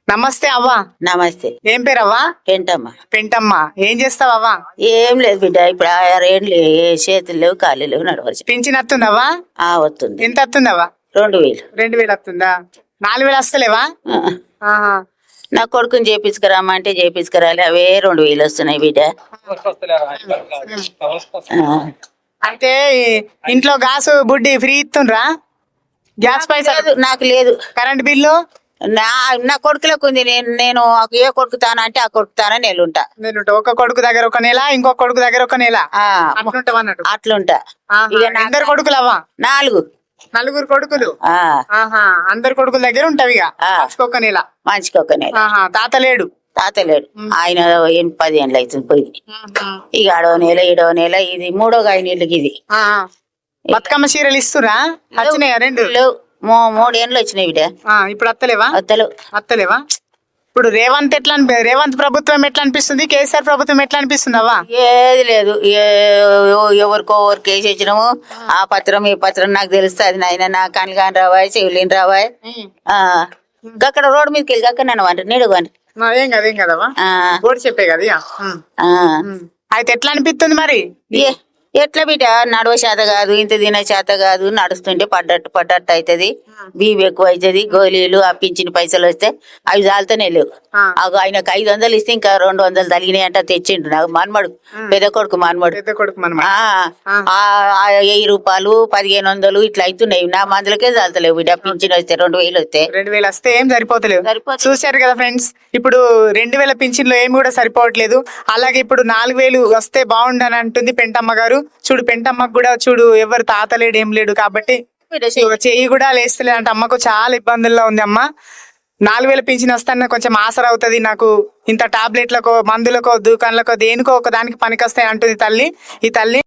నమస్తే అవ్వ. నమస్తే. ఏం పేరు అవ్వ? పెంటమ్మ. పెంటమ్మ. ఏం చేస్తావు అవ్వ? ఏం లేదు బిడ్డ, ఇప్పుడు 6 ఏళ్ళు చేతులు లేవు, కాళ్ళు లేవు, నడవచ్చు. పింఛన్ వస్తుందవ్వా? వస్తుంది. ఎంత వస్తుందవ్వ? 2000. 2000 వస్తుందా? 4000 వస్తలేవా? ఆహా. నా కొడుకుని చేపించుకురామంటే చేపించుకురాలి, అవే 2000 వస్తున్నాయి బిడ్డ. అంటే ఇంట్లో గ్యాస్ బుడ్డి ఫ్రీ ఇస్తుండ్రా? గ్యాస్ పైసలు నాకు లేదు. కరెంట్ బిల్లు నా కొడుకులకు ఉంది. నేను ఏ కొడుకుతానా అంటే ఆ కొడుకుతానని నేలుంటా. ఒక కొడుకు దగ్గర ఒక నెల, ఇంకొక కొడుకు దగ్గర ఒక నెల అట్లుంటావు అన్నట్టు. అట్లుంటా. ఇక అందరు కొడుకులు అవ్వ? 4. 4 కొడుకులు. అందరు కొడుకుల దగ్గర ఉంటావు ఇక ఒక నెల. మంచికి ఒక నెల. తాత లేడు? తాత లేడు. ఆయన 10 ఏళ్ళు అవుతుంది పోయి. ఇక 6వ నెల 7వ నెల, ఇది 3వ నీళ్ళకి. ఇది బతుకమ్మ చీరలు ఇస్తురా? వచ్చినాయా? 2 లేవు. 3 ఏళ్ళు వచ్చినాయి బిడ్డ. ఇప్పుడు అత్తలేవా? అత్తలేవా? ఇప్పుడు రేవంత్ ప్రభుత్వం ఎట్లా అనిపిస్తుంది? కేసీఆర్ ప్రభుత్వం ఎట్లా అనిపిస్తుంది అవ్వ? ఏది లేదు. ఎవరికో కేసు ఇచ్చినాము. ఆ పత్రం ఈ పత్రం నాకు తెలుస్తుంది. నాయన నా కళ్ళు కాని రావాయి, చెవులేని రావాయి. అక్కడ రోడ్డు మీదకి వెళ్ళి అక్కడ నన్ను వంట నీడు వంట. ఏం కదవా, చెప్పే కదా. అయితే ఎట్లా అనిపిస్తుంది మరి? ఎట్లా బిడ్డ, నడవ చేత కాదు, ఇంత తినే చేత కాదు. నడుస్తుంటే పడ్డట్టు అవుతుంది. బీబీ ఎక్కువ అవుతుంది. గోళీలు ఆ పింఛన్ పైసలు వస్తే అవి చాలుతూనే లేవు. ఆయనకు 500 ఇస్తే ఇంకా 200 తగిలినాయి అంట. తెచ్చిండు నాకు మనమడు, పెద్ద కొడుకు మనమడు. 1000 రూపాయలు 1500 ఇట్లా అవుతున్నాయి. నా మందులకే చాలుతలేవు బిడ్డ. పింఛన్ వస్తే 2000 వస్తే 2000 వస్తే ఏం సరిపోతలేవు. చూశారు కదా ఫ్రెండ్స్, ఇప్పుడు 2000 పింఛన్లో ఏమి కూడా సరిపోవట్లేదు. అలాగే ఇప్పుడు 4000 వస్తే బాగుండని అంటుంది పెంటమ్మ గారు. చూడు, పెంటమ్మకు కూడా చూడు, ఎవరు తాత లేడు, ఏం లేడు కాబట్టి చెయ్యి కూడా లేస్తలేదు అంటే అమ్మకు చాలా ఇబ్బందుల్లో ఉంది. అమ్మ 4000 పింఛన్ వస్తాను కొంచెం ఆసర అవుతుంది నాకు. ఇంత టాబ్లెట్లకో, మందులకో, దుకాణాలకో, దేనికో ఒక దానికి పనికొస్తాయి అంటుంది ఈ తల్లి.